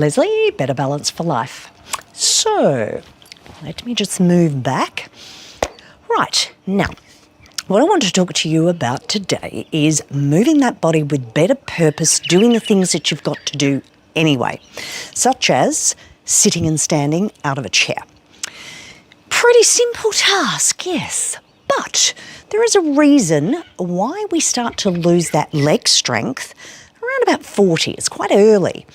Leslie, Better Balance for Life. So, let me just move back. Right, now, what I want to talk to you about today is moving that body with better purpose, doing the things that you've got to do anyway, such as sitting and standing out of a chair. Pretty simple task, yes, but there is a reason why we start to lose that leg strength around about 40. It's quite early.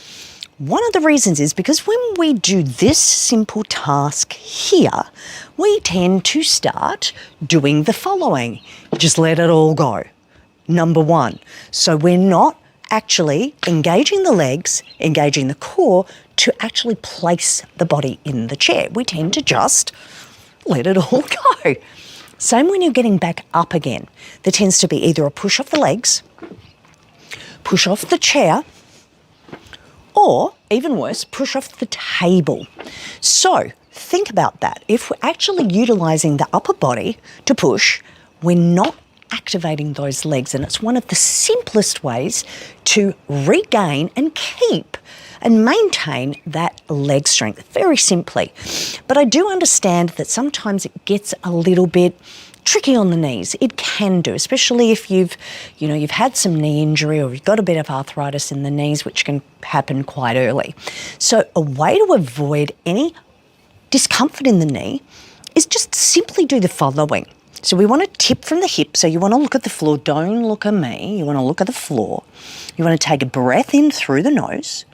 One of the reasons is because when we do this simple task here, we tend to start doing the following. Just let it all go. Number one. So we're not actually engaging the legs, engaging the core to actually place the body in the chair. We tend to just let it all go. Same when you're getting back up again. There tends to be either a push off the legs, push off the chair, or even worse, push off the table. So think about that. If we're actually utilising the upper body to push, we're not activating those legs, and it's one of the simplest ways to regain and keep and maintain that leg strength, very simply. But I do understand that sometimes it gets a little bit tricky on the knees. It can do, especially if you've had some knee injury or you've got a bit of arthritis in the knees, which can happen quite early. So a way to avoid any discomfort in the knee is just simply do the following. So we want to tip from the hip. So you want to look at the floor. Don't look at me. You want to look at the floor. You want to take a breath in through the nose.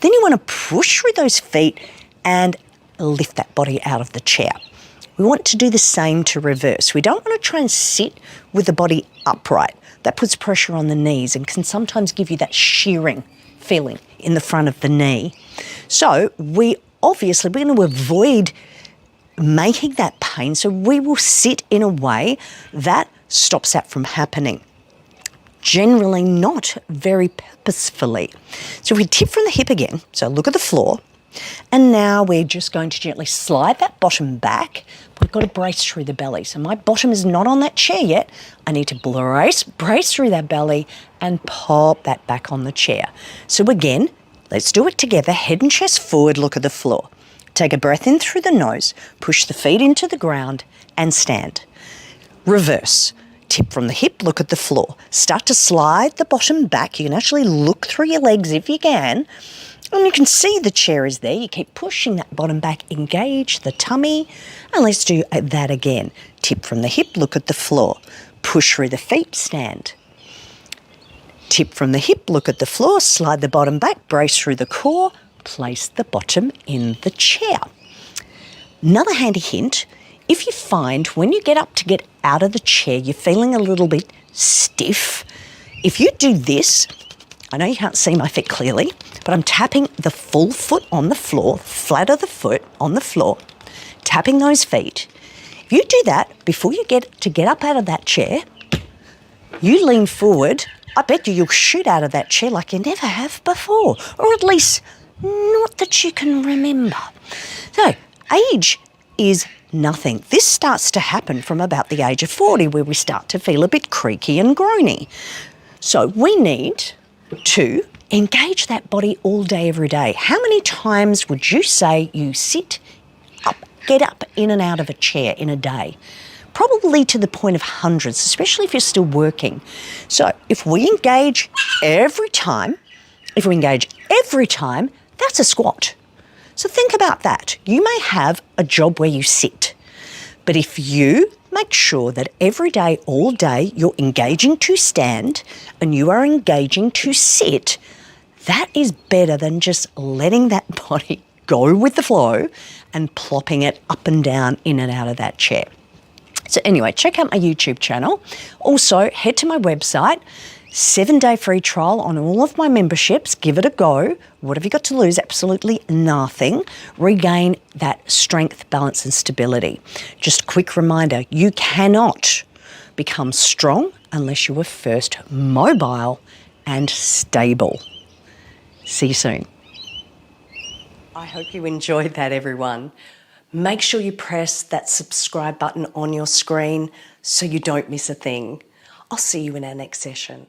Then you want to push through those feet and lift that body out of the chair. We want to do the same to reverse. We don't want to try and sit with the body upright. That puts pressure on the knees and can sometimes give you that shearing feeling in the front of the knee. So we're going to avoid making that pain, so we will sit in a way that stops that from happening. Generally not very purposefully. So if we tip from the hip again, so look at the floor, and now we're just going to gently slide that bottom back. We've got to brace through the belly. So my bottom is not on that chair yet. I need to brace through that belly and pop that back on the chair. So again, let's do it together. Head and chest forward, look at the floor. Take a breath in through the nose, push the feet into the ground and stand. Reverse. Tip from the hip, look at the floor. Start to slide the bottom back. You can actually look through your legs if you can. And you can see the chair is there. You keep pushing that bottom back, engage the tummy. And let's do that again. Tip from the hip, look at the floor. Push through the feet, stand. Tip from the hip, look at the floor, slide the bottom back, brace through the core, place the bottom in the chair. Another handy hint, if you find when you get up to get out of the chair, you're feeling a little bit stiff, if you do this, I know you can't see my feet clearly, but I'm tapping the full foot on the floor, flat of the foot on the floor, tapping those feet. If you do that before you get up out of that chair, you lean forward, I bet you'll shoot out of that chair like you never have before, or at least not that you can remember. So, age is nothing. This starts to happen from about the age of 40, where we start to feel a bit creaky and groany. So we need to engage that body all day, every day. How many times would you say you sit up, get up in and out of a chair in a day? Probably to the point of hundreds, especially if you're still working. So if we engage every time, that's a squat. So think about that. You may have a job where you sit, but if you make sure that every day, all day, you're engaging to stand and you are engaging to sit, that is better than just letting that body go with the flow and plopping it up and down in and out of that chair. So anyway, check out my YouTube channel. Also, head to my website, 7-day free trial on all of my memberships. Give it a go. What have you got to lose? Absolutely nothing. Regain that strength, balance and stability. Just a quick reminder, you cannot become strong unless you are first mobile and stable. See you soon. I hope you enjoyed that, everyone. Make sure you press that subscribe button on your screen so you don't miss a thing. I'll see you in our next session.